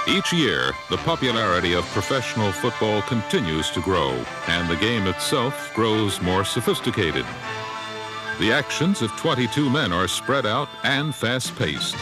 Each year, the popularity of professional football continues to grow, and the game itself grows more sophisticated. The actions of 22 men are spread out and fast-paced.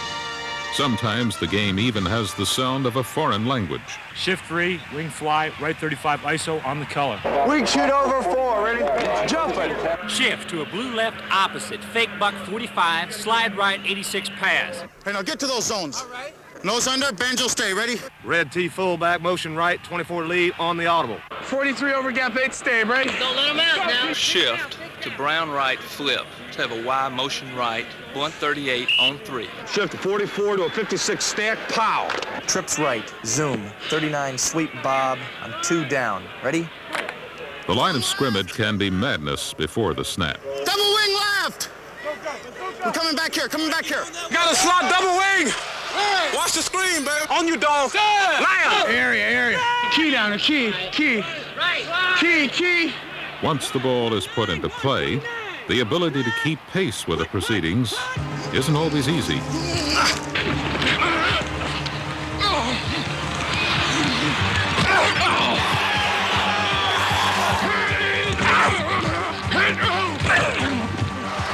Sometimes the game even has the sound of a foreign language. Shift 3, wing fly, right 35 ISO on the color. Wing shoot over 4, ready? Jumping. Shift to a blue left opposite, fake buck 45, slide right 86 pass. Hey, now get to those zones. All right. Nose under, banjo stay, ready? Red T fullback, motion right, 24 lead on the audible. 43 over gap 8, stay, ready? Don't let him out now. Shift to brown right flip to have a Y motion right, 138 on 3. Shift to 44 to a 56 stack, pow. Trips right, zoom, 39 sweep bob, I'm 2 down. Ready? The line of scrimmage can be madness before the snap. Double wing left! We're coming back here, coming back here. Got a slot double wing! Watch the screen, baby. On you, dog. Lion. Area. Key down, key. Key. Once the ball is put into play, the ability to keep pace with the proceedings isn't always easy.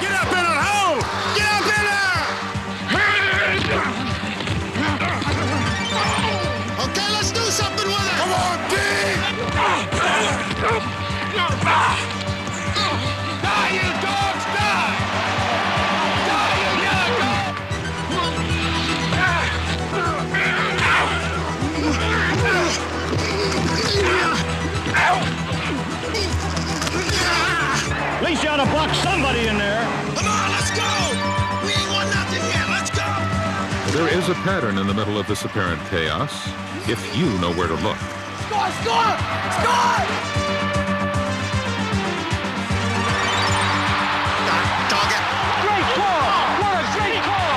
Get up in it, ho! Get up in there! Okay, let's do something with it! Come on, D! Die, you dogs, die! Die, you At least you ought to block somebody in there. Come on, let's go! We ain't won nothing yet, let's go! There is a pattern in the middle of this apparent chaos, if you know where to look. Score! Dog it! Great call! What a great call!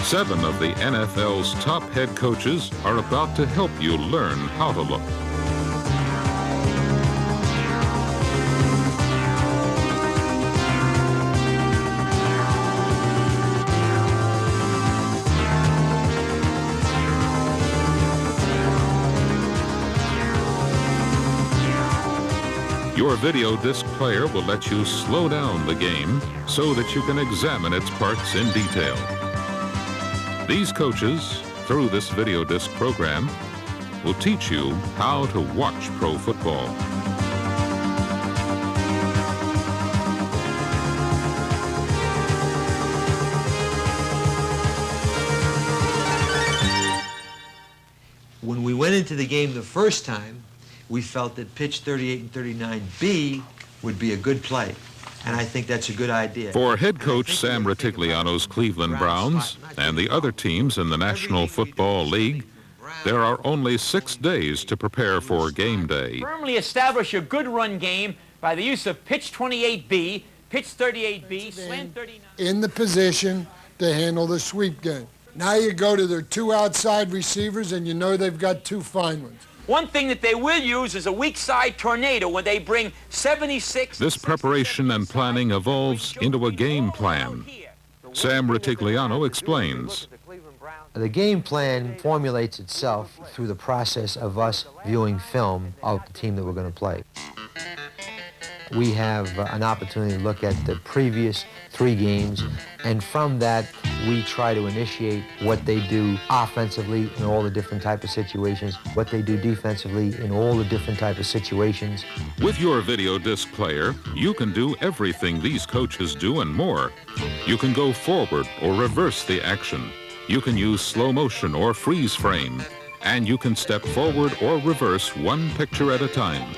7 of the NFL's top head coaches are about to help you learn how to look. Your video disc player will let you slow down the game so that you can examine its parts in detail. These coaches, through this video disc program, will teach you how to watch pro football. When we went into the game the first time, we felt that pitch 38 and 39B would be a good play. And I think that's a good idea. For head coach Sam Ratigliano's Cleveland Browns and the other teams in the National Football League, there are only 6 days to prepare for game day. Firmly establish a good run game by the use of pitch 28B, pitch 38B, slant 39. In the position to handle the sweep game. Now you go to their 2 outside receivers and you know they've got 2 fine ones. One thing that they will use is a weak side tornado when they bring 76. This preparation and planning evolves into a game plan. Sam Ratigliano explains. The game plan formulates itself through the process of us viewing film of the team that we're going to play. We have an opportunity to look at the previous 3 games, and from that, we try to initiate what they do offensively in all the different type of situations, what they do defensively in all the different type of situations. With your video disc player, you can do everything these coaches do and more. You can go forward or reverse the action. You can use slow motion or freeze frame, and you can step forward or reverse 1 picture at a time.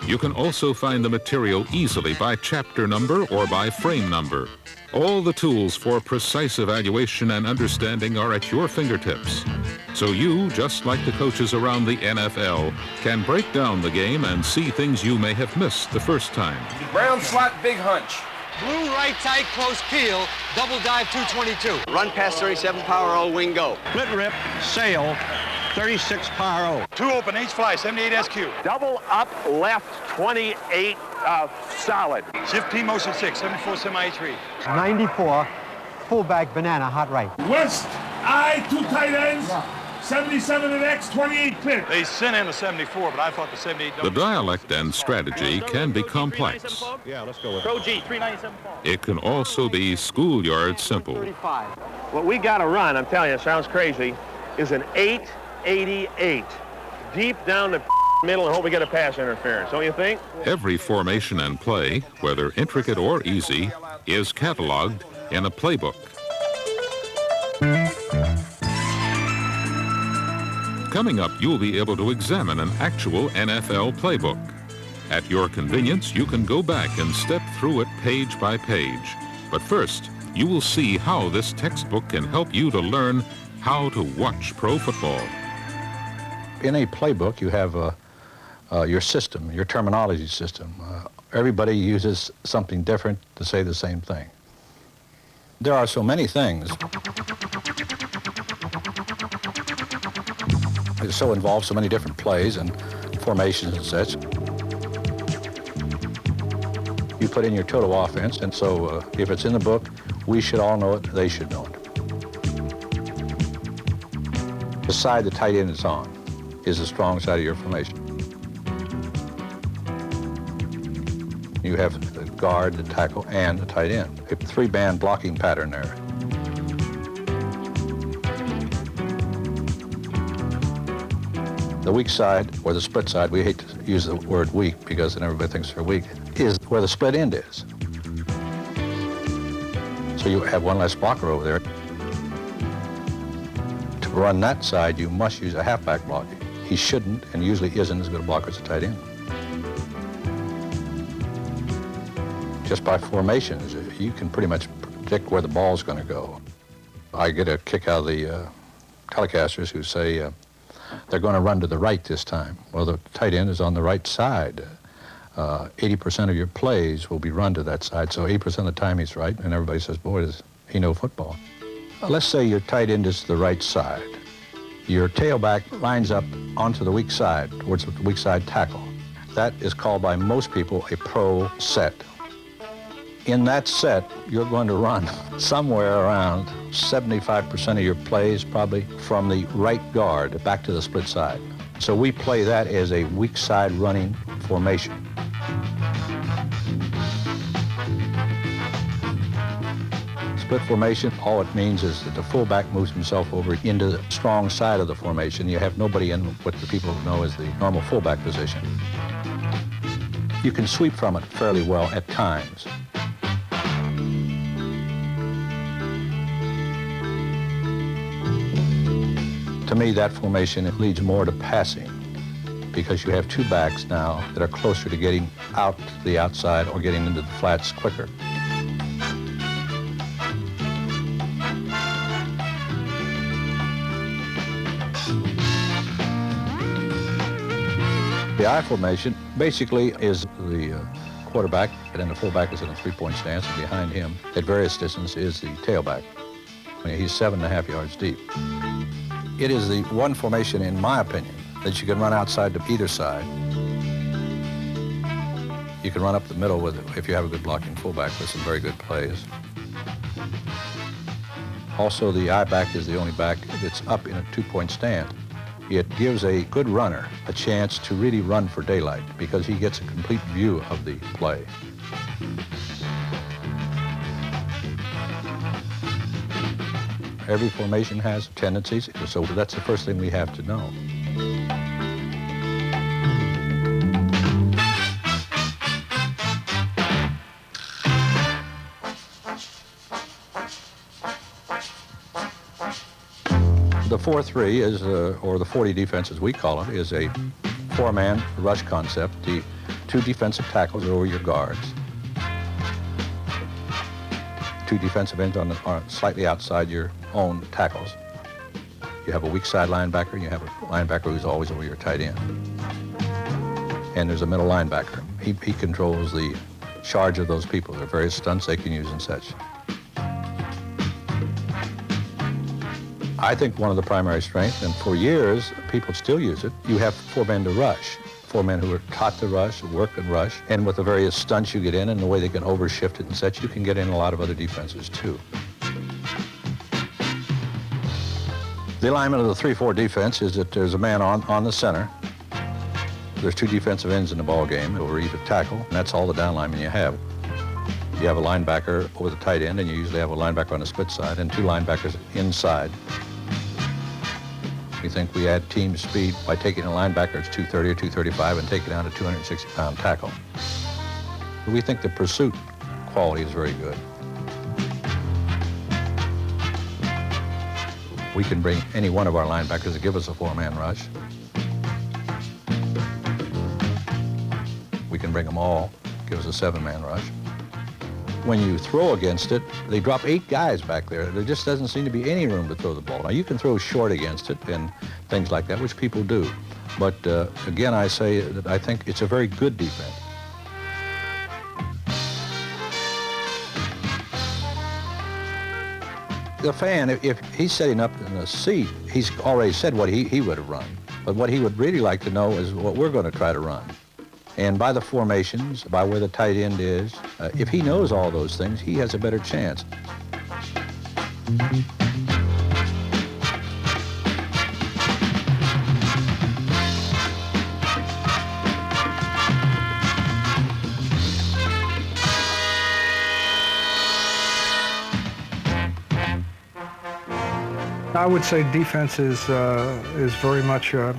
You can also find the material easily by chapter number or by frame number. All the tools for precise evaluation and understanding are at your fingertips. So you, just like the coaches around the NFL, can break down the game and see things you may have missed the first time. Brown slot, big hunch. Blue right tight, close peel, double dive 222. Run past 37 power O, wing go. Split rip, sail, 36 power 2 open, H fly, 78 SQ. Double up left, 28 solid. Shift P motion 6, 74 semi H3. 94, fullback, banana, hot right. West, I, 2 tight ends, 77 and X, 28 pitch. They sent in the 74, but I thought the 78... The dialect and strategy can be complex. Yeah, let's go with Pro G, 397. It can also be schoolyard simple. What we got to run, I'm telling you, it sounds crazy, is an 888. Deep down the middle and hope we get a pass interference, don't you think? Every formation and play, whether intricate or easy, is cataloged in a playbook. Coming up, you'll be able to examine an actual NFL playbook. At your convenience, you can go back and step through it page by page. But first, you will see how this textbook can help you to learn how to watch pro football. In a playbook, you have your system, your terminology system. Everybody uses something different to say the same thing. There are so many things. It so involves so many different plays and formations and such. You put in your total offense, and so if it's in the book, we should all know it, they should know it. The side the tight end is on is the strong side of your formation. You have the guard, the tackle, and the tight end. A 3-band blocking pattern there. The weak side, or the split side, we hate to use the word weak because then everybody thinks they're weak, is where the split end is. So you have one less blocker over there. To run that side, you must use a halfback blocker. He shouldn't, and usually isn't, as good a blocker as a tight end. Just by formations, you can pretty much predict where the ball's going to go. I get a kick out of the telecasters who say they're going to run to the right this time. Well, the tight end is on the right side. 80% of your plays will be run to that side, so 80% of the time he's right, and everybody says, boy, does he know football. Let's say your tight end is to the right side. Your tailback lines up onto the weak side, towards the weak side tackle. That is called by most people a pro set. In that set, you're going to run somewhere around 75% of your plays, probably from the right guard back to the split side. So we play that as a weak side running formation. Split formation, all it means is that the fullback moves himself over into the strong side of the formation. You have nobody in what the people know as the normal fullback position. You can sweep from it fairly well at times. To me, that formation leads more to passing because you have 2 backs now that are closer to getting out to the outside or getting into the flats quicker. The I formation basically is the quarterback, and then the fullback is in a 3-point stance, and behind him at various distance is the tailback. He's 7.5 yards deep. It is the one formation, in my opinion, that you can run outside to either side. You can run up the middle with it if you have a good blocking fullback with some very good plays. Also, the I back is the only back that's up in a 2-point stand. It gives a good runner a chance to really run for daylight because he gets a complete view of the play. Every formation has tendencies, so that's the first thing we have to know. The 4-3 is, or the 40 defense as we call it, is a 4-man rush concept. The 2 defensive tackles are over your guards. 2 defensive ends are slightly outside your own tackles. You have a weak side linebacker, you have a linebacker who's always over your tight end. And there's a middle linebacker. He controls the charge of those people. There are various stunts they can use and such. I think one of the primary strengths, and for years people still use it, you have 4 men to rush. 4 men who are taught to rush, work and rush, and with the various stunts you get in and the way they can overshift it and such, you can get in a lot of other defenses too. The alignment of the 3-4 defense is that there's a man on the center. There's 2 defensive ends in the ball game over either tackle, and that's all the down linemen you have. You have a linebacker over the tight end, and you usually have a linebacker on the split side, and 2 linebackers inside. We think we add team speed by taking a linebacker that's 230 or 235 and take it down to 260-pound tackle. We think the pursuit quality is very good. We can bring any one of our linebackers to give us a 4-man rush. We can bring them all, give us a 7-man rush. When you throw against it, they drop 8 guys back there. There just doesn't seem to be any room to throw the ball. Now, you can throw short against it and things like that, which people do. But again, I say that I think it's a very good defense. The fan, if he's sitting up in the seat, he's already said what he would have run. But what he would really like to know is what we're going to try to run. And by the formations, by where the tight end is, if he knows all those things, he has a better chance. I would say defense is very much a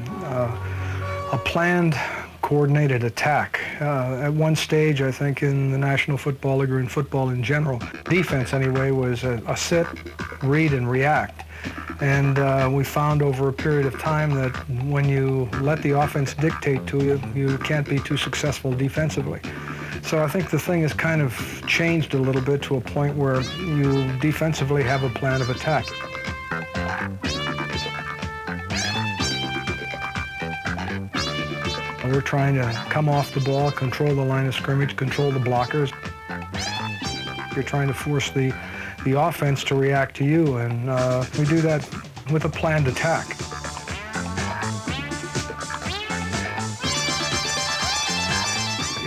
planned, coordinated attack. At one stage, I think, in the National Football League or in football in general, defense anyway was a sit, read, and react. And we found over a period of time that when you let the offense dictate to you, you can't be too successful defensively. So I think the thing has kind of changed a little bit to a point where you defensively have a plan of attack. We're trying to come off the ball, control the line of scrimmage, control the blockers. You're trying to force the offense to react to you, and we do that with a planned attack.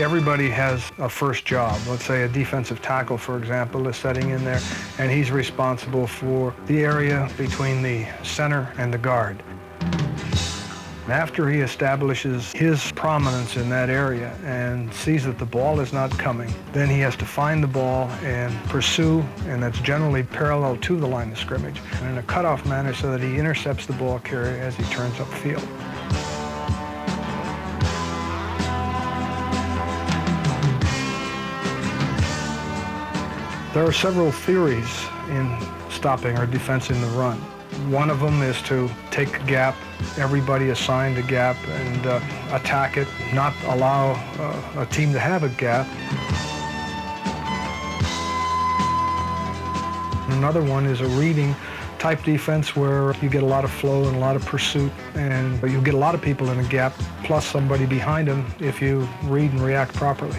Everybody has a first job. Let's say a defensive tackle, for example, is setting in there, and he's responsible for the area between the center and the guard. After he establishes his prominence in that area and sees that the ball is not coming, then he has to find the ball and pursue, and that's generally parallel to the line of scrimmage, in a cutoff manner so that he intercepts the ball carrier as he turns upfield. There are several theories in stopping or defensing the run. One of them is to take a gap, everybody assigned a gap, and attack it, not allow a team to have a gap. Another one is a reading type defense where you get a lot of flow and a lot of pursuit, and you get a lot of people in a gap, plus somebody behind them if you read and react properly.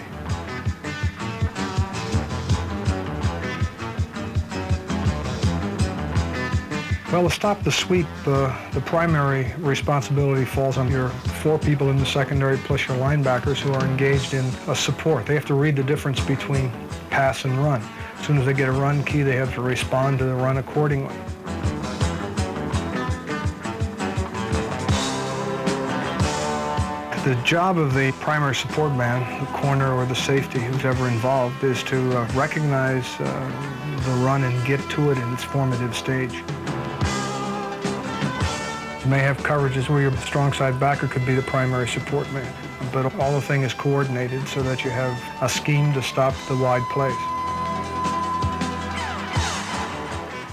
Well, to stop the sweep, the primary responsibility falls on your 4 people in the secondary plus your linebackers who are engaged in a support. They have to read the difference between pass and run. As soon as they get a run key, they have to respond to the run accordingly. The job of the primary support man, the corner or the safety, who's ever involved, is to recognize the run and get to it in its formative stage. You may have coverages where your strong side backer could be the primary support man, but all the thing is coordinated so that you have a scheme to stop the wide plays.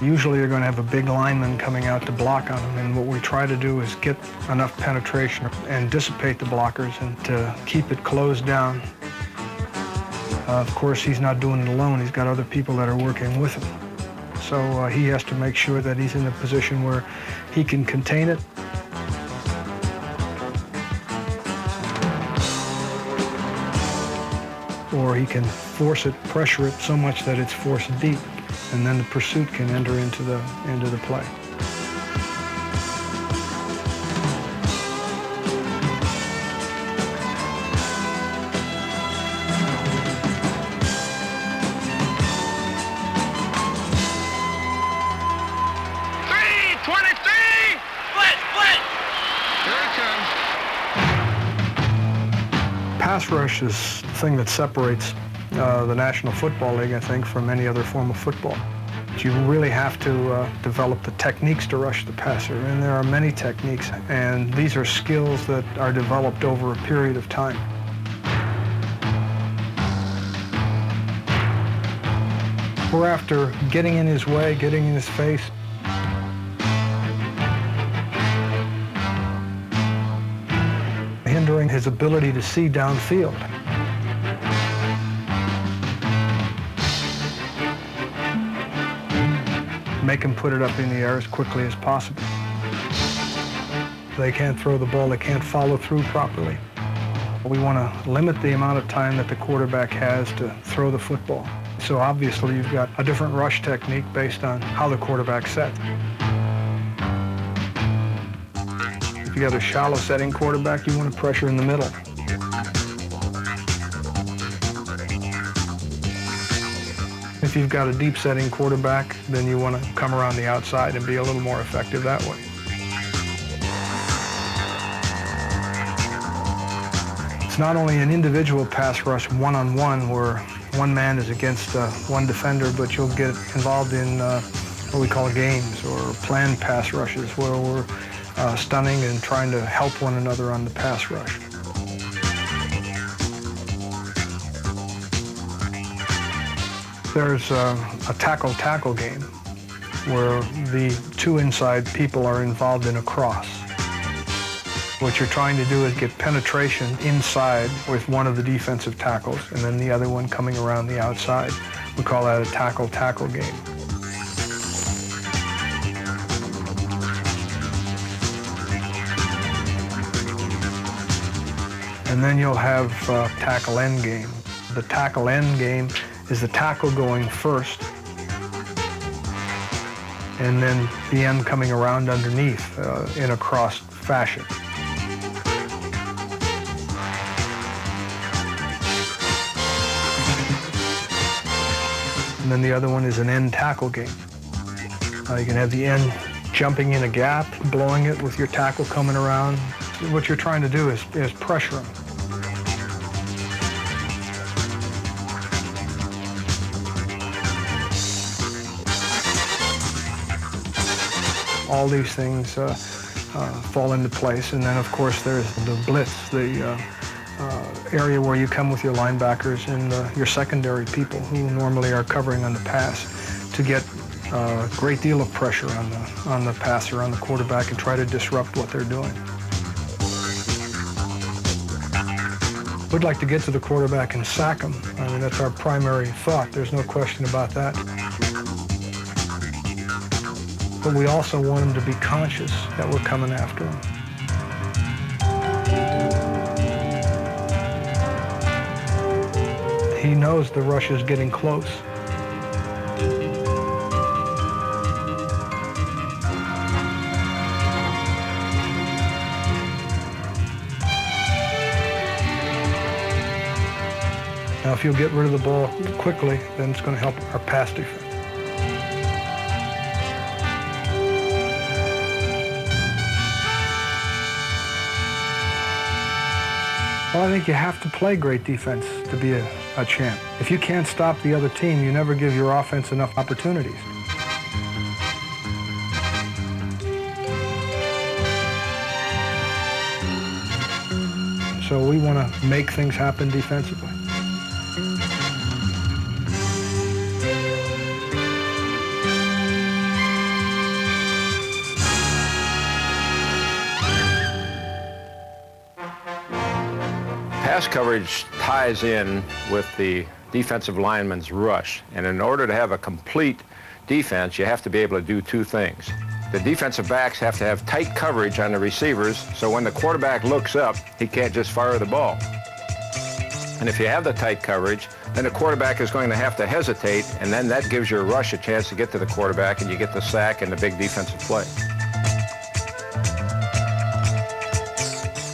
Usually you're going to have a big lineman coming out to block on them, and what we try to do is get enough penetration and dissipate the blockers and to keep it closed down. Of course, he's not doing it alone. He's got other people that are working with him. So he has to make sure that he's in a position where he can contain it. Or he can force it, pressure it so much that it's forced deep, and then the pursuit can enter into the play. Pass rush is the thing that separates the National Football League, I think, from any other form of football. You really have to develop the techniques to rush the passer, and there are many techniques, and these are skills that are developed over a period of time. We're after getting in his way, getting in his face. Hindering his ability to see downfield. Make him put it up in the air as quickly as possible. They can't throw the ball, they can't follow through properly. We want to limit the amount of time that the quarterback has to throw the football. So obviously you've got a different rush technique based on how the quarterback's set. If you got a shallow setting quarterback, you want to pressure in the middle. If you've got a deep setting quarterback, then you want to come around the outside and be a little more effective that way. It's not only an individual pass rush one-on-one where one man is against one defender, but you'll get involved in what we call games or planned pass rushes where we're stunning and trying to help one another on the pass rush. There's a tackle-tackle game where the two inside people are involved in a cross. What you're trying to do is get penetration inside with one of the defensive tackles and then the other one coming around the outside. We call that a tackle-tackle game. And then you'll have tackle end game. The tackle end game is the tackle going first and then the end coming around underneath in a crossed fashion. And then the other one is an end tackle game. You can have the end jumping in a gap, blowing it with your tackle coming around. What you're trying to do is pressure them. All these things fall into place. And then, of course, there's the blitz, the area where you come with your linebackers and your secondary people who normally are covering on the pass to get a great deal of pressure on the passer, on the quarterback, and try to disrupt what they're doing. We'd like to get to the quarterback and sack him. I mean, that's our primary thought. There's no question about that. But we also want him to be conscious that we're coming after him. He knows the rush is getting close. Now, if you'll get rid of the ball quickly, then it's going to help our pass defense. Well, I think you have to play great defense to be a champ. If you can't stop the other team, you never give your offense enough opportunities. So we want to make things happen defensively. Pass coverage ties in with the defensive lineman's rush, and in order to have a complete defense, you have to be able to do two things. The defensive backs have to have tight coverage on the receivers, so when the quarterback looks up, he can't just fire the ball. And if you have the tight coverage, then the quarterback is going to have to hesitate, and then that gives your rush a chance to get to the quarterback, and you get the sack and the big defensive play.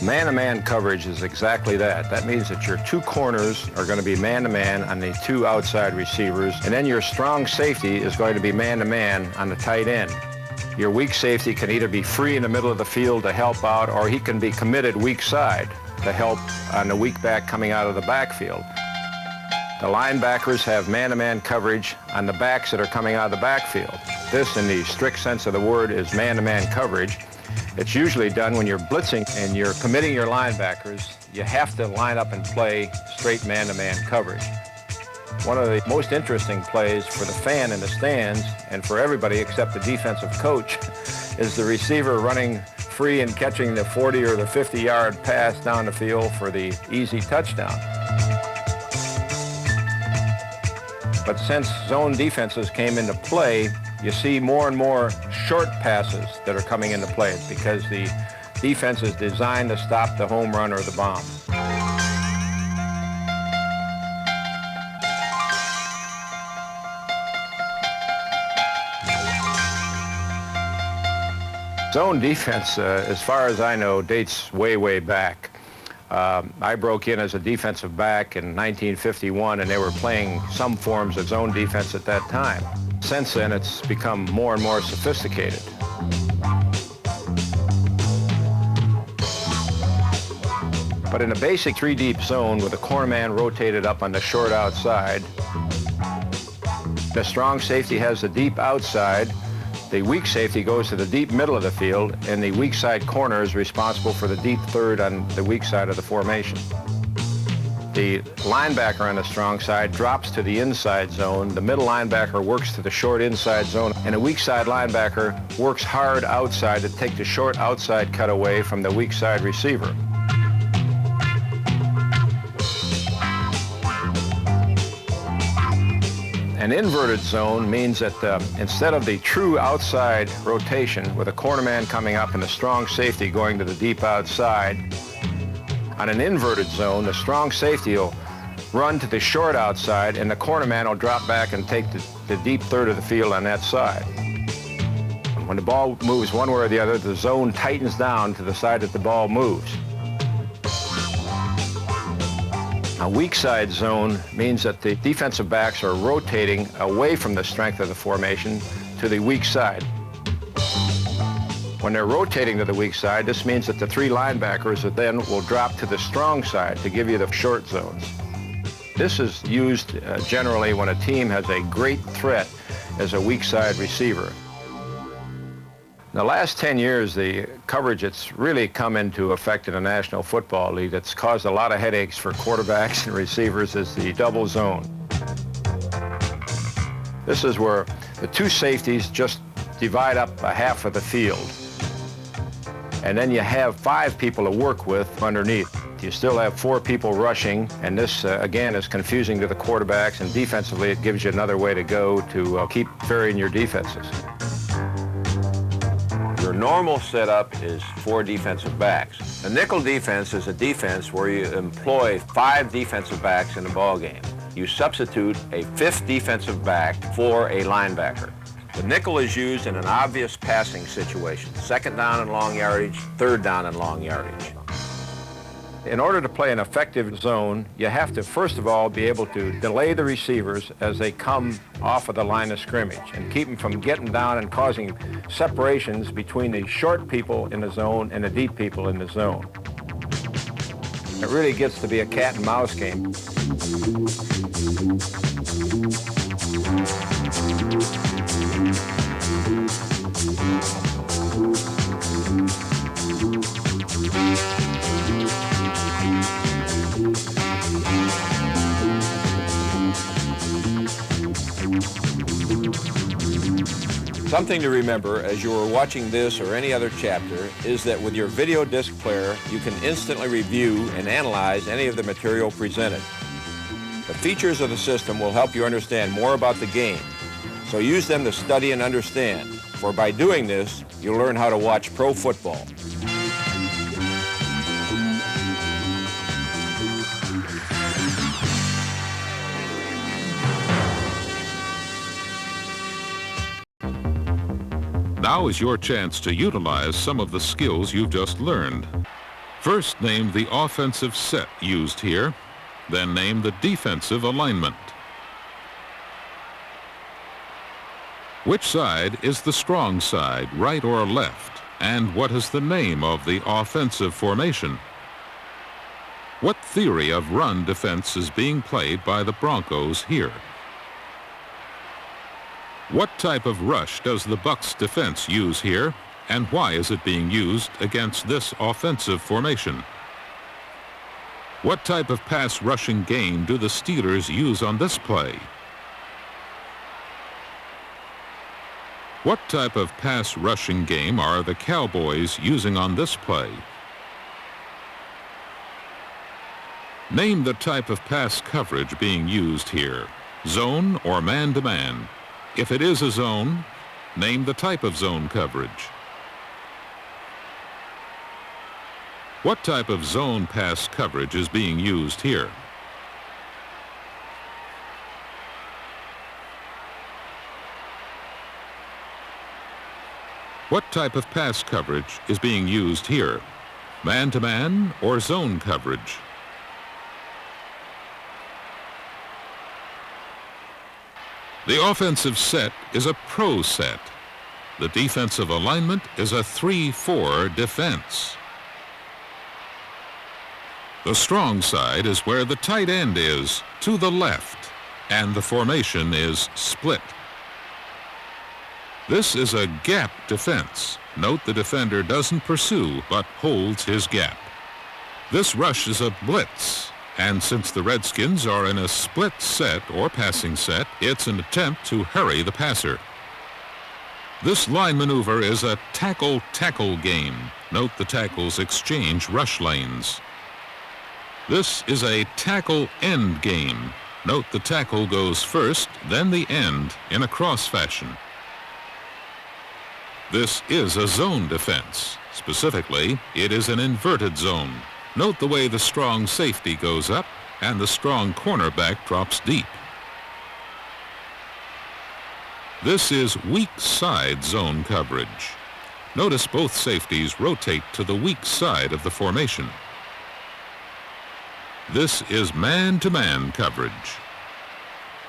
Man-to-man coverage is exactly that. That means that your two corners are going to be man-to-man on the two outside receivers, and then your strong safety is going to be man-to-man on the tight end. Your weak safety can either be free in the middle of the field to help out, or he can be committed weak side to help on the weak back coming out of the backfield. The linebackers have man-to-man coverage on the backs that are coming out of the backfield. This, in the strict sense of the word, is man-to-man coverage. It's usually done when you're blitzing and you're committing your linebackers. You have to line up and play straight man-to-man coverage. One of the most interesting plays for the fan in the stands and for everybody except the defensive coach is the receiver running free and catching the 40 or the 50-yard pass down the field for the easy touchdown. But since zone defenses came into play, you see more and more short passes that are coming into play because the defense is designed to stop the home run or the bomb. Zone defense, as far as I know, dates way, way back. I broke in as a defensive back in 1951, and they were playing some forms of zone defense at that time. Since then, it's become more and more sophisticated. But in a basic three-deep zone with a cornerman rotated up on the short outside, the strong safety has the deep outside, the weak safety goes to the deep middle of the field, and the weak side corner is responsible for the deep third on the weak side of the formation. The linebacker on the strong side drops to the inside zone, the middle linebacker works to the short inside zone, and the weak side linebacker works hard outside to take the short outside cut away from the weak side receiver. An inverted zone means that instead of the true outside rotation with a cornerman coming up and the strong safety going to the deep outside, on an inverted zone, the strong safety will run to the short outside and the cornerman will drop back and take the deep third of the field on that side. When the ball moves one way or the other, the zone tightens down to the side that the ball moves. A weak side zone means that the defensive backs are rotating away from the strength of the formation to the weak side. When they're rotating to the weak side, this means that the three linebackers then will drop to the strong side to give you the short zones. This is used generally when a team has a great threat as a weak side receiver. In the last 10 years, the coverage that's really come into effect in the National Football League that's caused a lot of headaches for quarterbacks and receivers is the double zone. This is where the two safeties just divide up a half of the field. And then you have 5 people to work with underneath. You still have 4 people rushing, and this, again, is confusing to the quarterbacks, and defensively it gives you another way to go to keep varying your defenses. Your normal setup is 4 defensive backs. The nickel defense is a defense where you employ 5 defensive backs in the ball game. You substitute a 5th defensive back for a linebacker. The nickel is used in an obvious passing situation, 2nd down and long yardage, 3rd down and long yardage. In order to play an effective zone, you have to, first of all, be able to delay the receivers as they come off of the line of scrimmage and keep them from getting down and causing separations between the short people in the zone and the deep people in the zone. It really gets to be a cat and mouse game. Something to remember as you are watching this or any other chapter is that with your video disc player, you can instantly review and analyze any of the material presented. The features of the system will help you understand more about the game, so use them to study and understand, for by doing this, you'll learn how to watch pro football. Now is your chance to utilize some of the skills you've just learned. First, name the offensive set used here, then name the defensive alignment. Which side is the strong side, right or left? And what is the name of the offensive formation? What theory of run defense is being played by the Broncos here? What type of rush does the Bucs defense use here, and why is it being used against this offensive formation? What type of pass rushing game do the Steelers use on this play? What type of pass rushing game are the Cowboys using on this play? Name the type of pass coverage being used here, zone or man-to-man. If it is a zone, name the type of zone coverage. What type of zone pass coverage is being used here? What type of pass coverage is being used here? Man-to-man or zone coverage? The offensive set is a pro set. The defensive alignment is a 3-4 defense. The strong side is where the tight end is, to the left, and the formation is split. This is a gap defense. Note the defender doesn't pursue, but holds his gap. This rush is a blitz, and since the Redskins are in a split set or passing set, it's an attempt to hurry the passer. This line maneuver is a tackle-tackle game. Note the tackles exchange rush lanes. This is a tackle end game. Note the tackle goes first, then the end in a cross fashion. This is a zone defense. Specifically, it is an inverted zone. Note the way the strong safety goes up and the strong cornerback drops deep. This is weak side zone coverage. Notice both safeties rotate to the weak side of the formation. This is man-to-man coverage.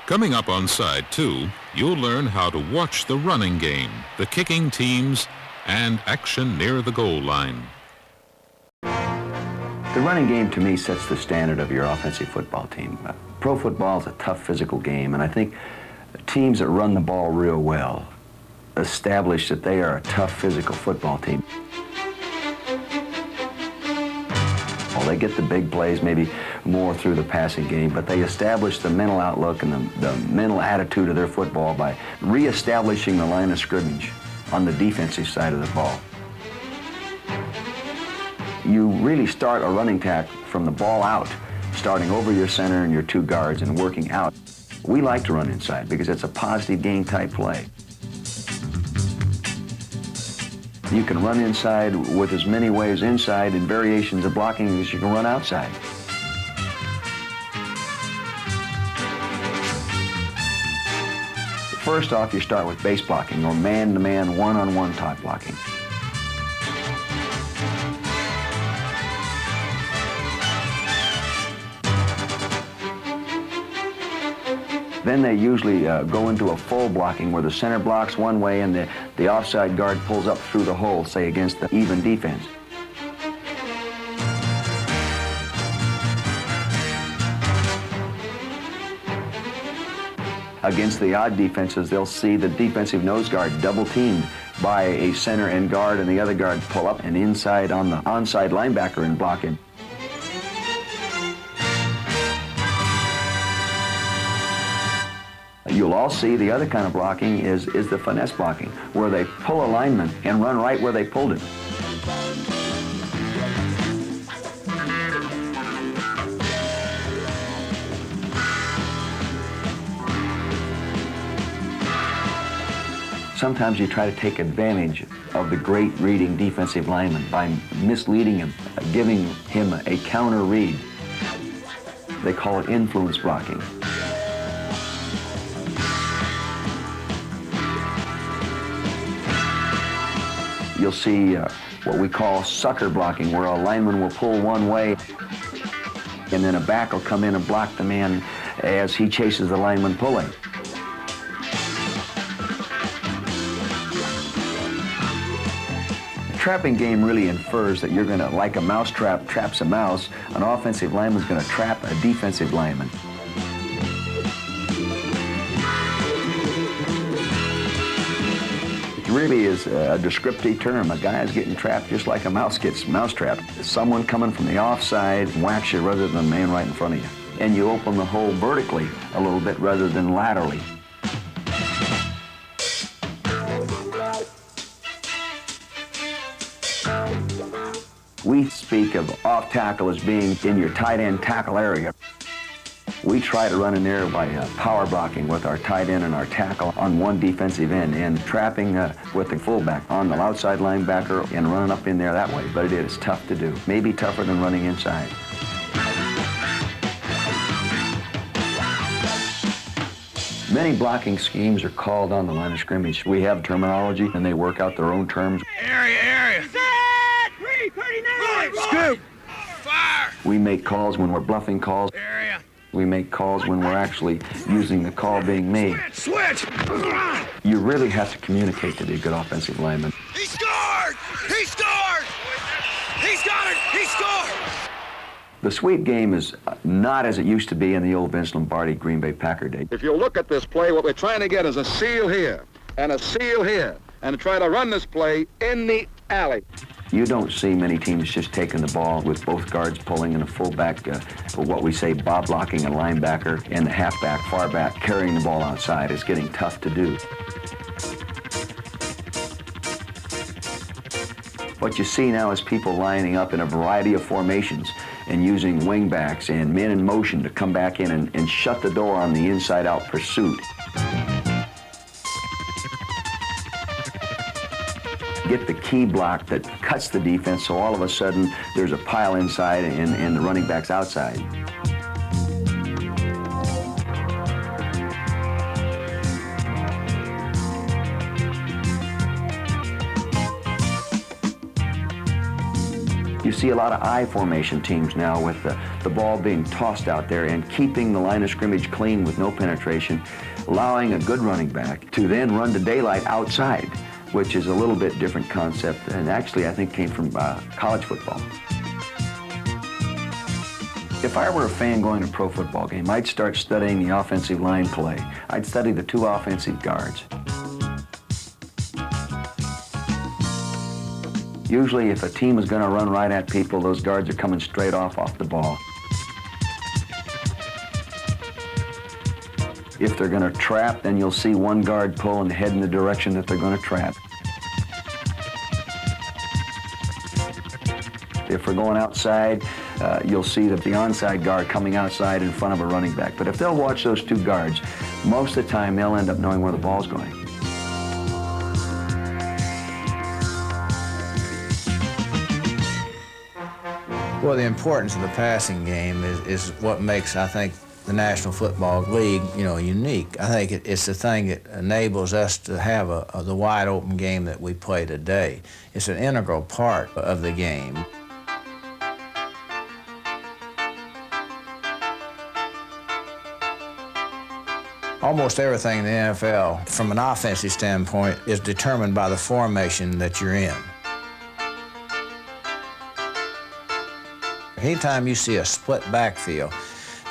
Coming up on side 2, you'll learn how to watch the running game, the kicking teams, and action near the goal line. The running game, to me, sets the standard of your offensive football team. Pro football is a tough physical game, and I think teams that run the ball real well establish that they are a tough physical football team. Well, they get the big plays maybe more through the passing game, but they establish the mental outlook and the mental attitude of their football by reestablishing the line of scrimmage on the defensive side of the ball. You really start a running tack from the ball out, starting over your center and your two guards and working out. We like to run inside because it's a positive gain type play. You can run inside with as many ways inside and variations of blocking as you can run outside. First off, you start with base blocking or man-to-man, one-on-one type blocking. Then they usually go into a full blocking where the center blocks one way and the offside guard pulls up through the hole, say against the even defense. Against the odd defenses, they'll see the defensive nose guard double teamed by a center and guard, and the other guard pull up and inside on the onside linebacker and block him. You'll all see the other kind of blocking is the finesse blocking, where they pull a lineman and run right where they pulled him. Sometimes you try to take advantage of the great reading defensive lineman by misleading him, giving him a counter read. They call it influence blocking. You'll see what we call sucker blocking, where a lineman will pull one way and then a back will come in and block the man as he chases the lineman pulling. trapping game really infers that you're going to, like a mousetrap traps a mouse, an offensive lineman's going to trap a defensive lineman. It really is a descriptive term. A guy is getting trapped just like a mouse gets mousetrapped. Someone coming from the offside whacks you rather than the man right in front of you. And you open the hole vertically a little bit rather than laterally. We speak of off tackle as being in your tight end tackle area. We try to run in there by power blocking with our tight end and our tackle on one defensive end and trapping with the fullback on the outside linebacker and running up in there that way. But it is tough to do. Maybe tougher than running inside. Many blocking schemes are called on the line of scrimmage. We have terminology and they work out their own terms. Area. Set! 339! Scoop! Fire! We make calls when we're bluffing calls. Area. We make calls when we're actually using the call being made. Switch! You really have to communicate to be a good offensive lineman. He scored! He scored! He's got it! He scored! The sweep game is not as it used to be in the old Vince Lombardi Green Bay Packer day. If you look at this play, what we're trying to get is a seal here and a seal here and try to run this play in the alley. You don't see many teams just taking the ball with both guards pulling and a fullback, what we say bob blocking a linebacker, and the halfback, far back, carrying the ball outside. It's getting tough to do. What you see now is people lining up in a variety of formations and using wingbacks and men in motion to come back in and shut the door on the inside-out pursuit. Get the key block that cuts the defense, so all of a sudden there's a pile inside and the running back's outside. You see a lot of I formation teams now with the ball being tossed out there and keeping the line of scrimmage clean with no penetration, allowing a good running back to then run to daylight outside, which is a little bit different concept and actually I think came from college football. If I were a fan going to a pro football game, I'd start studying the offensive line play. I'd study the two offensive guards. Usually if a team is going to run right at people, those guards are coming straight off the ball. If they're going to trap, then you'll see one guard pull and head in the direction that they're going to trap. If we're going outside, you'll see that the onside guard coming outside in front of a running back. But if they'll watch those two guards, most of the time they'll end up knowing where the ball's going. Well, the importance of the passing game is what makes, I think, the National Football League, unique. I think it's the thing that enables us to have the wide open game that we play today. It's an integral part of the game. Almost everything in the NFL, from an offensive standpoint, is determined by the formation that you're in. Anytime you see a split backfield,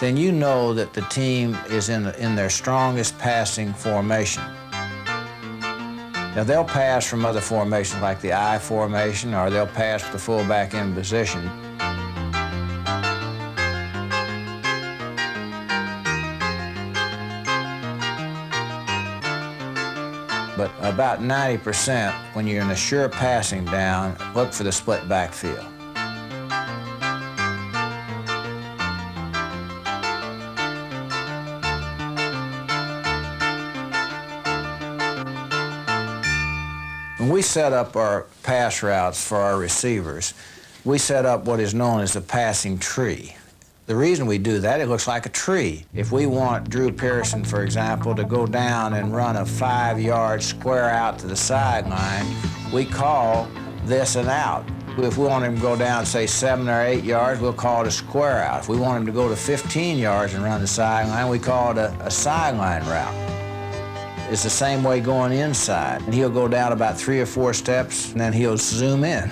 then you know that the team is in their strongest passing formation. Now, they'll pass from other formations like the I formation, or they'll pass with the fullback in position. But about 90%, when you're in a sure passing down, look for the split backfield. When we set up our pass routes for our receivers, we set up what is known as the passing tree. The reason we do that, it looks like a tree. If we want Drew Pearson, for example, to go down and run a 5-yard square out to the sideline, we call this an out. If we want him to go down, say, 7 or 8 yards, we'll call it a square out. If we want him to go to 15 yards and run the sideline, we call it a sideline route. is the same way going inside. And he'll go down about 3 or 4 steps, and then he'll zoom in.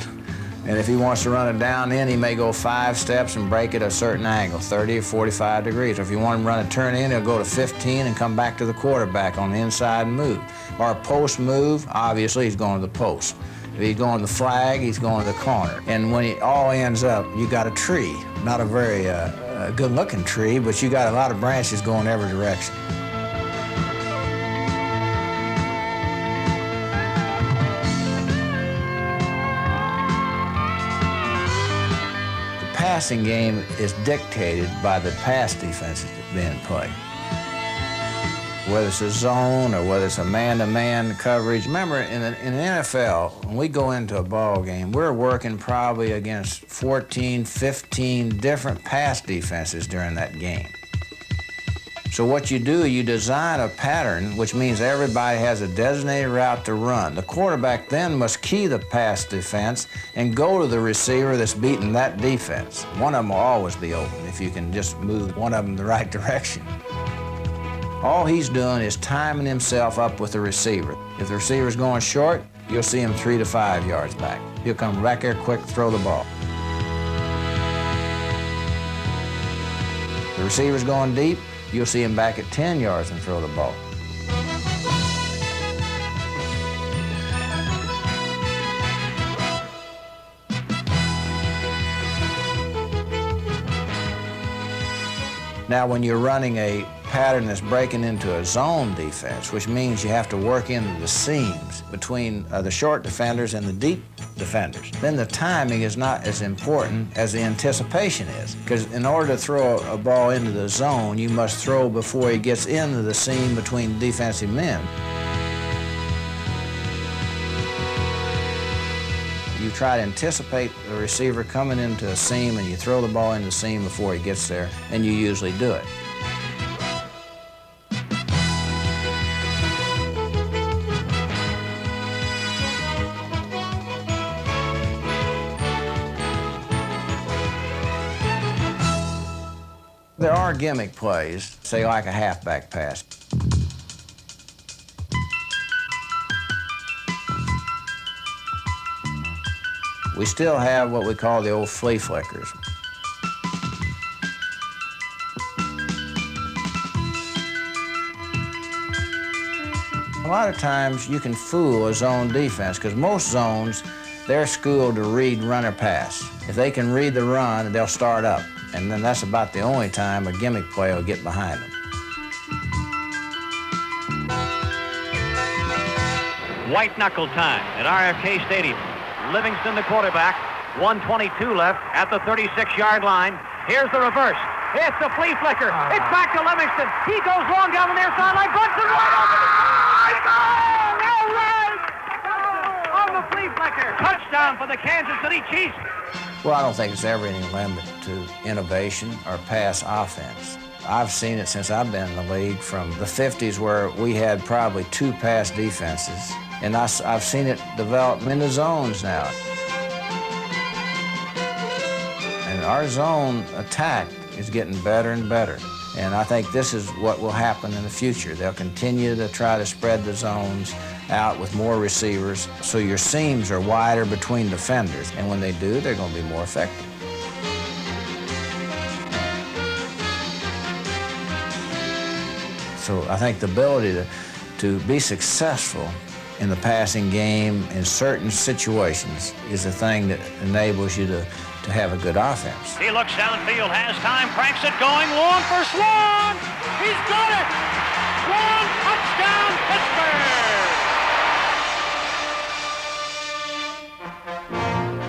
And if he wants to run it down in, he may go 5 steps and break it at a certain angle, 30 or 45 degrees. Or if you want him to run a turn in, he'll go to 15 and come back to the quarterback on the inside and move. Or a post move, obviously he's going to the post. If he's going to the flag, he's going to the corner. And when it all ends up, you got a tree. Not a very good-looking tree, but you got a lot of branches going every direction. The passing game is dictated by the pass defenses being played. Whether it's a zone or whether it's a man-to-man coverage. Remember, in the NFL, when we go into a ball game, we're working probably against 14, 15 different pass defenses during that game. So what you do, you design a pattern, which means everybody has a designated route to run. The quarterback then must key the pass defense and go to the receiver that's beating that defense. One of them will always be open if you can just move one of them the right direction. All he's doing is timing himself up with the receiver. If the receiver's going short, you'll see him 3 to 5 yards back. He'll come back there quick, throw the ball. The receiver's going deep, you'll see him back at 10 yards and throw the ball. Now, when you're running a pattern that's breaking into a zone defense, which means you have to work into the seams between the short defenders and the deep defenders, then the timing is not as important as the anticipation is. Because in order to throw a ball into the zone, you must throw before he gets into the seam between defensive men. You try to anticipate the receiver coming into a seam, and you throw the ball into the seam before he gets there, and you usually do it. There are gimmick plays, say like a halfback pass. We still have what we call the old flea flickers. A lot of times you can fool a zone defense because most zones, they're schooled to read run or pass. If they can read the run, they'll start up. And then that's about the only time a gimmick play will get behind them. White knuckle time at RFK Stadium. Livingston, the quarterback, 1:22 left at the 36-yard line. Here's the reverse. It's the flea flicker. It's back to Livingston. He goes long down the near sideline. Brunson right over the side. All right. On the flea flicker. Touchdown for the Kansas City Chiefs. Well, I don't think it's ever any limit to innovation or pass offense. I've seen it since I've been in the league from the 50s where we had probably 2 pass defenses. And I've seen it develop into zones now. And our zone attack is getting better and better. And I think this is what will happen in the future. They'll continue to try to spread the zones out with more receivers so your seams are wider between defenders. And when they do, they're going to be more effective. So I think the ability to be successful in the passing game in certain situations is the thing that enables you to have a good offense. He looks downfield, has time, cranks it, going long for Swan. He's got it. Swan, touchdown, Pittsburgh.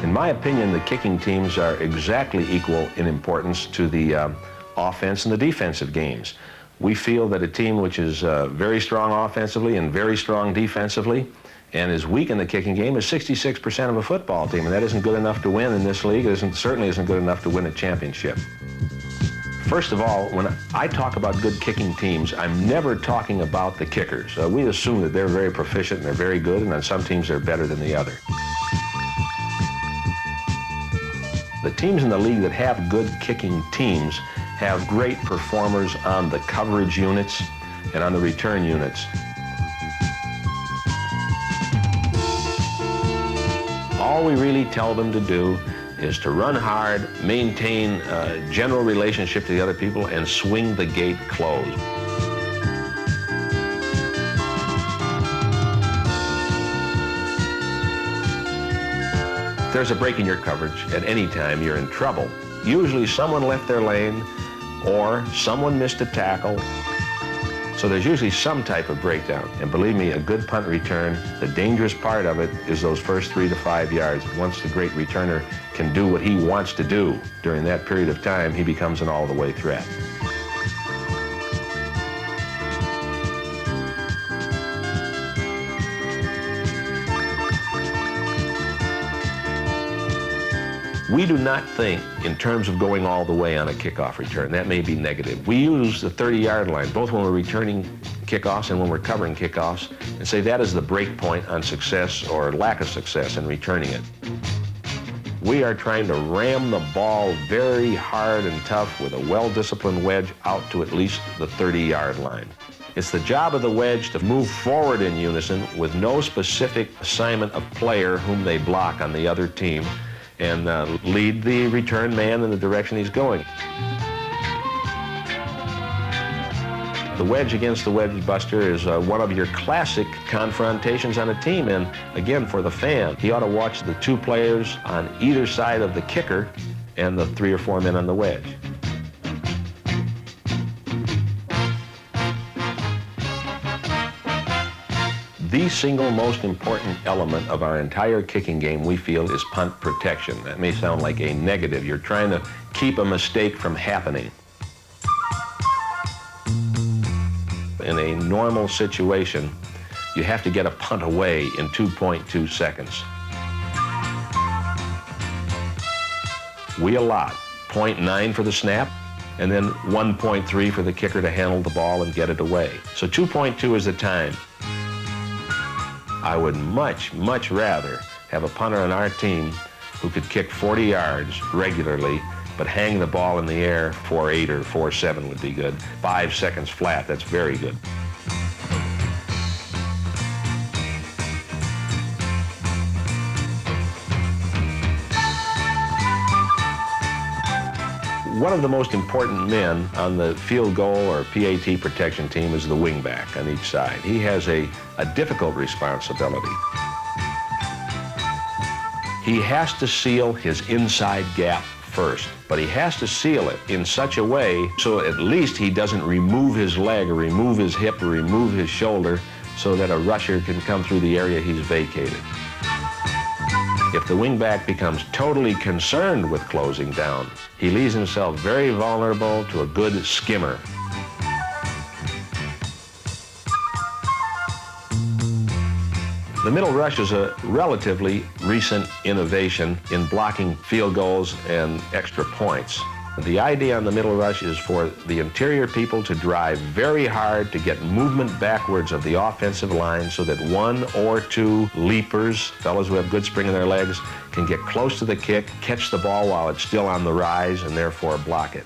In my opinion, the kicking teams are exactly equal in importance to the offense and the defensive games. We feel that a team which is very strong offensively and very strong defensively and is weak in the kicking game is 66% of a football team, and that isn't good enough to win in this league. It certainly isn't good enough to win a championship. First of all, when I talk about good kicking teams, I'm never talking about the kickers. We assume that they're very proficient and they're very good, and on some teams they're better than the other. The teams in the league that have good kicking teams have great performers on the coverage units and on the return units. All we really tell them to do is to run hard, maintain a general relationship to the other people, and swing the gate closed. If there's a break in your coverage at any time, you're in trouble. Usually someone left their lane or someone missed a tackle. So there's usually some type of breakdown. And believe me, a good punt return, the dangerous part of it is those first 3 to 5 yards. Once the great returner can do what he wants to do during that period of time, he becomes an all-the-way threat. We do not think in terms of going all the way on a kickoff return. That may be negative. We use the 30-yard line, both when we're returning kickoffs and when we're covering kickoffs, and say that is the break point on success or lack of success in returning it. We are trying to ram the ball very hard and tough with a well-disciplined wedge out to at least the 30-yard line. It's the job of the wedge to move forward in unison with no specific assignment of player whom they block on the other team, and lead the return man in the direction he's going. The wedge against the wedge buster is one of your classic confrontations on a team, and again, for the fan, he ought to watch the 2 players on either side of the kicker and the 3 or 4 men on the wedge. The single most important element of our entire kicking game, we feel, is punt protection. That may sound like a negative. You're trying to keep a mistake from happening. In a normal situation, you have to get a punt away in 2.2 seconds. We allot 0.9 for the snap, and then 1.3 for the kicker to handle the ball and get it away. So 2.2 is the time. I would much, much rather have a punter on our team who could kick 40 yards regularly, but hang the ball in the air 4.8 or 4.7 would be good. 5 seconds flat, that's very good. One of the most important men on the field goal or PAT protection team is the wingback on each side. He has a difficult responsibility. He has to seal his inside gap first, but he has to seal it in such a way so at least he doesn't remove his leg or remove his hip or remove his shoulder so that a rusher can come through the area he's vacated. If the wingback becomes totally concerned with closing down, he leaves himself very vulnerable to a good skimmer. The middle rush is a relatively recent innovation in blocking field goals and extra points. The idea on the middle rush is for the interior people to drive very hard to get movement backwards of the offensive line so that 1 or 2 leapers, fellows who have good spring in their legs, can get close to the kick, catch the ball while it's still on the rise, and therefore block it.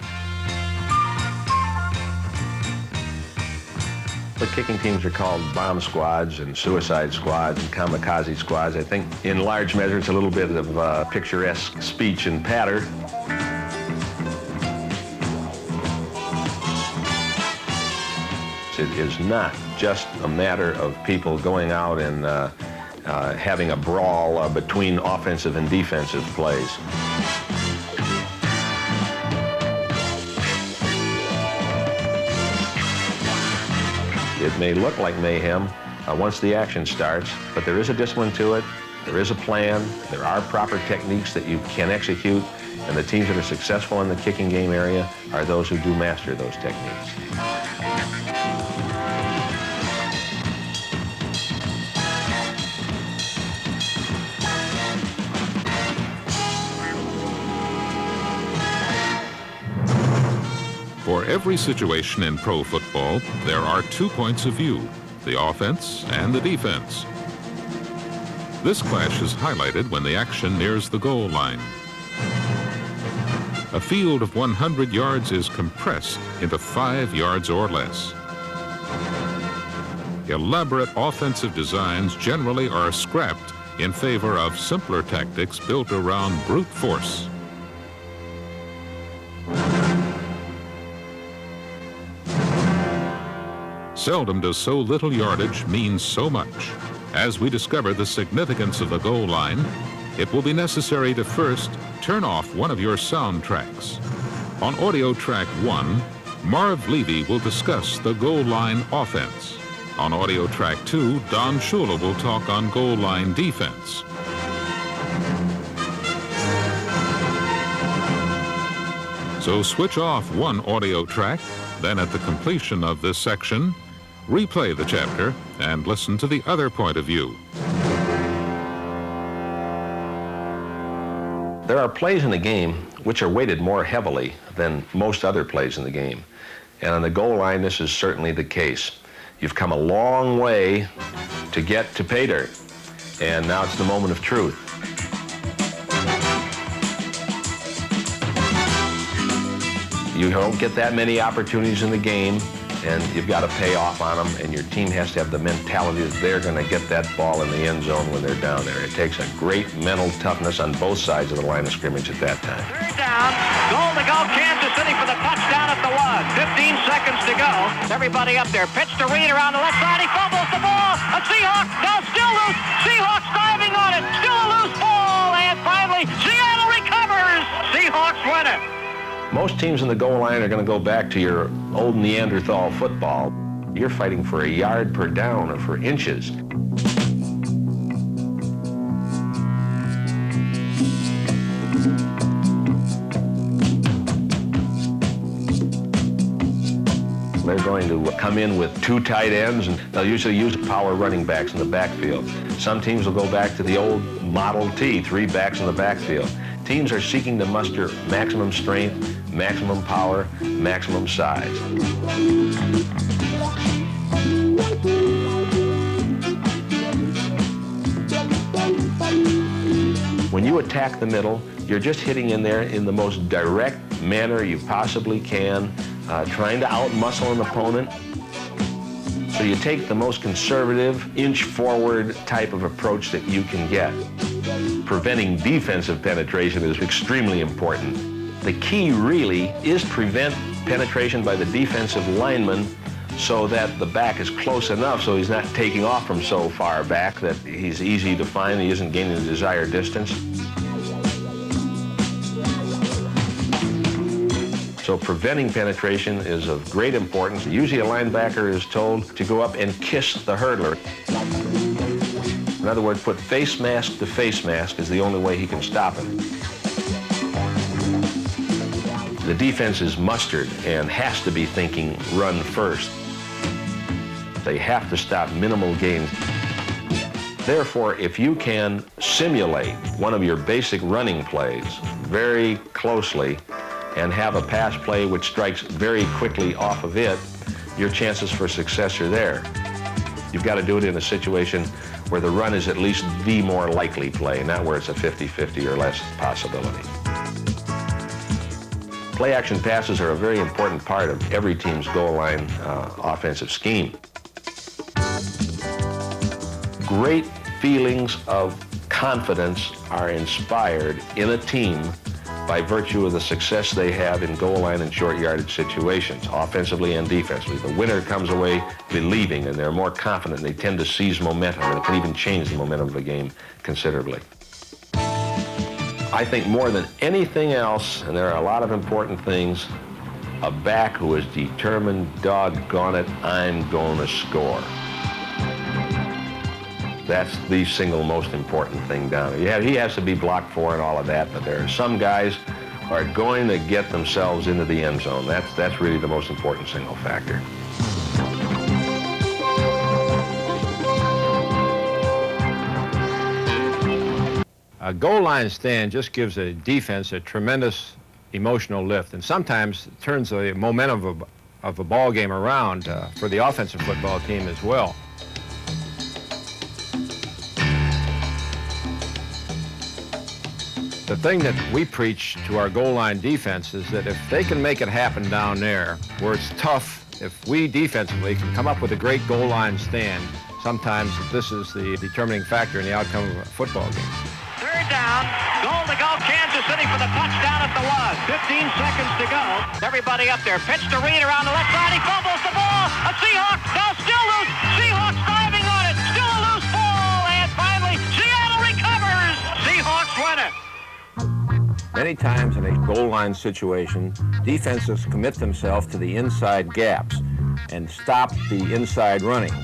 The kicking teams are called bomb squads and suicide squads and kamikaze squads. I think in large measure it's a little bit of picturesque speech and patter. It is not just a matter of people going out and having a brawl between offensive and defensive plays. It may look like mayhem once the action starts, but there is a discipline to it, there is a plan, there are proper techniques that you can execute, and the teams that are successful in the kicking game area are those who do master those techniques. For every situation in pro football, there are 2 points of view, the offense and the defense. This clash is highlighted when the action nears the goal line. A field of 100 yards is compressed into 5 yards or less. Elaborate offensive designs generally are scrapped in favor of simpler tactics built around brute force. Seldom does so little yardage mean so much. As we discover the significance of the goal line, it will be necessary to first turn off one of your soundtracks. On audio track 1, Marv Levy will discuss the goal line offense. On audio track 2, Don Shula will talk on goal line defense. So switch off one audio track, then at the completion of this section, replay the chapter and listen to the other point of view. There are plays in the game which are weighted more heavily than most other plays in the game. And on the goal line, this is certainly the case. You've come a long way to get to pay dirt, and now it's the moment of truth. You don't get that many opportunities in the game, and you've got to pay off on them, and your team has to have the mentality that they're going to get that ball in the end zone when they're down there. It takes a great mental toughness on both sides of the line of scrimmage at that time. Third down, goal to go, Kansas City for the touchdown at the 1. 15 seconds to go. Everybody up there. Pitch to Reed around the left side. He fumbles the ball. A Seahawk, now still loose. Seahawks driving on it. Still a loose ball, and finally Seattle recovers. Seahawks win it. Most teams in the goal line are going to go back to your old Neanderthal football. You're fighting for a yard per down or for inches. They're going to come in with 2 tight ends, and they'll usually use power running backs in the backfield. Some teams will go back to the old Model T, 3 backs in the backfield. Teams are seeking to muster maximum strength, maximum power, maximum size. When you attack the middle, you're just hitting in there in the most direct manner you possibly can, trying to outmuscle an opponent. So you take the most conservative, inch-forward type of approach that you can get. Preventing defensive penetration is extremely important. The key really is prevent penetration by the defensive lineman so that the back is close enough so he's not taking off from so far back that he's easy to find, he isn't gaining the desired distance. So preventing penetration is of great importance. Usually a linebacker is told to go up and kiss the hurdler. In other words, put face mask to face mask is the only way he can stop it. The defense is mustered and has to be thinking run first. They have to stop minimal gains. Therefore, if you can simulate one of your basic running plays very closely and have a pass play which strikes very quickly off of it, your chances for success are there. You've got to do it in a situation where the run is at least the more likely play, not where it's a 50-50 or less possibility. Play-action passes are a very important part of every team's goal line offensive scheme. Great feelings of confidence are inspired in a team by virtue of the success they have in goal line and short yardage situations, offensively and defensively. The winner comes away believing, and they're more confident. They tend to seize momentum, and it can even change the momentum of a game considerably. I think more than anything else, and there are a lot of important things, a back who is determined, doggone it, I'm going to score. That's the single most important thing down there. He has to be blocked for and all of that, but there are some guys who are going to get themselves into the end zone. That's really the most important single factor. A goal line stand just gives a defense a tremendous emotional lift, and sometimes turns the momentum of a ball game around for the offensive football team as well. The thing that we preach to our goal line defense is that if they can make it happen down there where it's tough, if we defensively can come up with a great goal line stand, Sometimes this is the determining factor in the outcome of a football game. Third down, goal to go, Kansas City for the touchdown at the was. 15 seconds to go. Everybody up there. Pitch to Reed around the left side. He fumbles the ball. A Seahawk. Now still loose. Seahawks diving on it. Still a loose ball. And finally, Seattle recovers. Seahawks win it. Many times in a goal line situation, defenses commit themselves to the inside gaps and stop the inside running.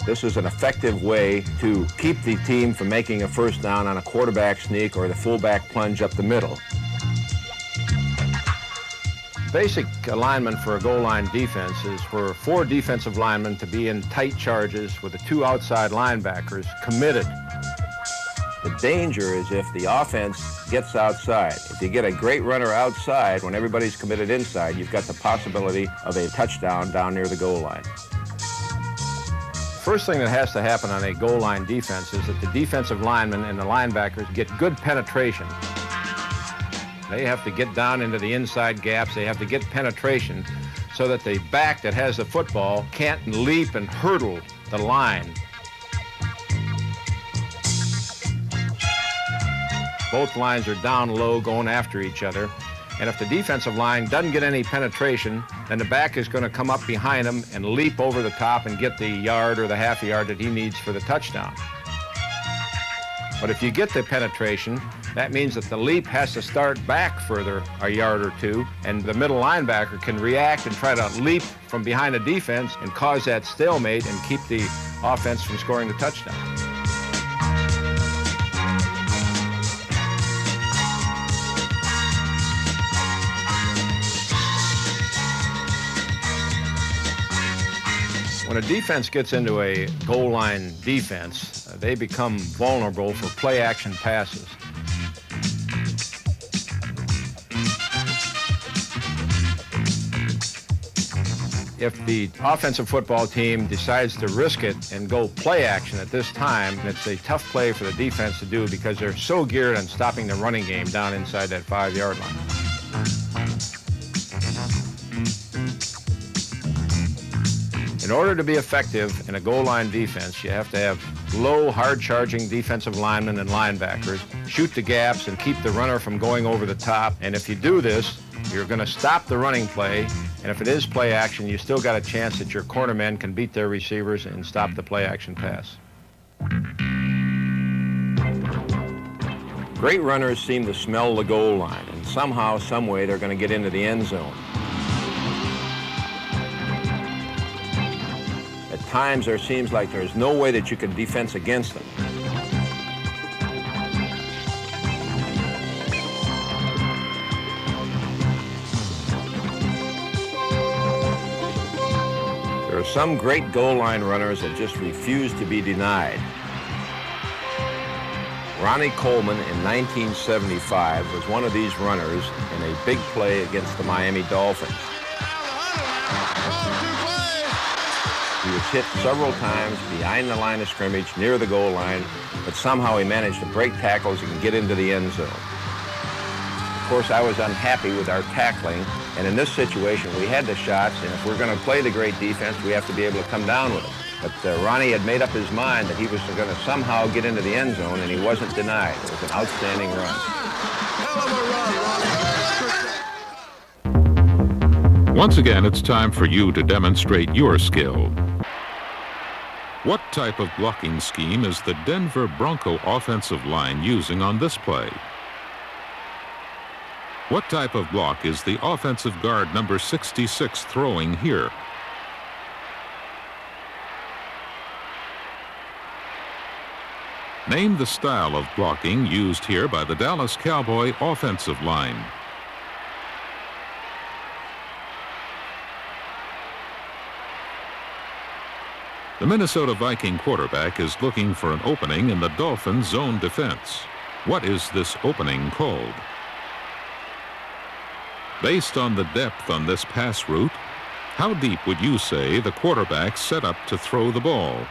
This is an effective way to keep the team from making a first down on a quarterback sneak or the fullback plunge up the middle. Basic alignment for a goal line defense is for 4 defensive linemen to be in tight charges with the 2 outside linebackers committed. The danger is if the offense gets outside. If you get a great runner outside when everybody's committed inside, you've got the possibility of a touchdown down near the goal line. First thing that has to happen on a goal line defense is that the defensive linemen and the linebackers get good penetration. They have to get down into the inside gaps. They have to get penetration so that the back that has the football can't leap and hurdle the line. Both lines are down low going after each other. And if the defensive line doesn't get any penetration, then the back is going to come up behind him and leap over the top and get the yard or the half a yard that he needs for the touchdown. But if you get the penetration, that means that the leap has to start back further a yard or 2, and the middle linebacker can react and try to leap from behind the defense and cause that stalemate and keep the offense from scoring the touchdown. When a defense gets into a goal line defense, they become vulnerable for play-action passes. If the offensive football team decides to risk it and go play action at this time, it's a tough play for the defense to do because they're so geared on stopping the running game down inside that 5-yard line. In order to be effective in a goal line defense, you have to have low, hard-charging defensive linemen and linebackers, shoot the gaps and keep the runner from going over the top. And if you do this, you're going to stop the running play. And if it is play action, you still got a chance that your cornermen can beat their receivers and stop the play action pass. Great runners seem to smell the goal line, and somehow, some way, they're going to get into the end zone. At times, there seems like there's no way that you can defense against them. There are some great goal line runners that just refuse to be denied. Ronnie Coleman in 1975 was one of these runners in a big play against the Miami Dolphins. He was hit several times behind the line of scrimmage, near the goal line, but somehow he managed to break tackles and get into the end zone. Of course, I was unhappy with our tackling, and in this situation, we had the shots, and if we're going to play the great defense, we have to be able to come down with them. But Ronnie had made up his mind that he was going to somehow get into the end zone, and he wasn't denied. It was an outstanding run. Once again, it's time for you to demonstrate your skill. What type of blocking scheme is the Denver Bronco offensive line using on this play? What type of block is the offensive guard number 66 throwing here? Name the style of blocking used here by the Dallas Cowboy offensive line. The Minnesota Viking quarterback is looking for an opening in the Dolphins' zone defense. What is this opening called? Based on the depth on this pass route, how deep would you say the quarterback set up to throw the ball?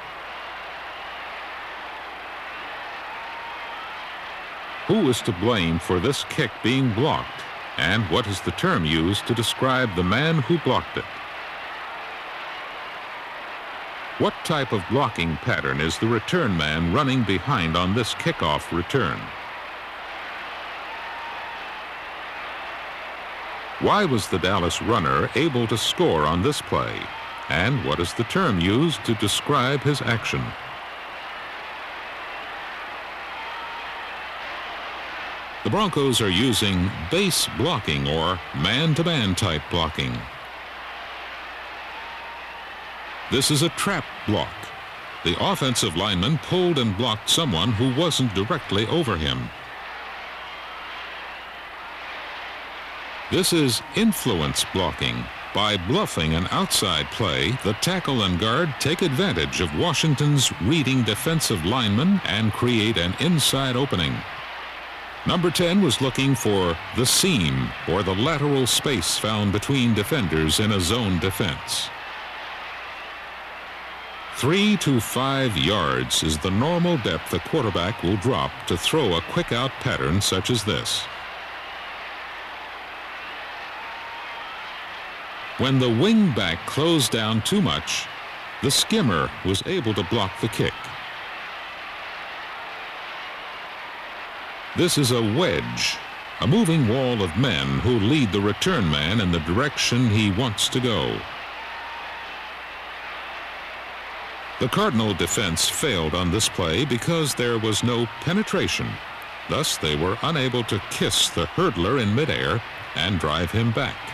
Who is to blame for this kick being blocked? And what is the term used to describe the man who blocked it? What type of blocking pattern is the return man running behind on this kickoff return? Why was the Dallas runner able to score on this play? And what is the term used to describe his action? The Broncos are using base blocking or man-to-man type blocking. This is a trap block. The offensive lineman pulled and blocked someone who wasn't directly over him. This is influence blocking. By bluffing an outside play, the tackle and guard take advantage of Washington's reading defensive lineman and create an inside opening. Number 10 was looking for the seam, or the lateral space found between defenders in a zone defense. 3 to 5 yards is the normal depth a quarterback will drop to throw a quick out pattern such as this. When the wingback closed down too much, the skimmer was able to block the kick. This is a wedge, a moving wall of men who lead the return man in the direction he wants to go. The Cardinal defense failed on this play because there was no penetration. Thus, they were unable to kiss the hurdler in midair and drive him back.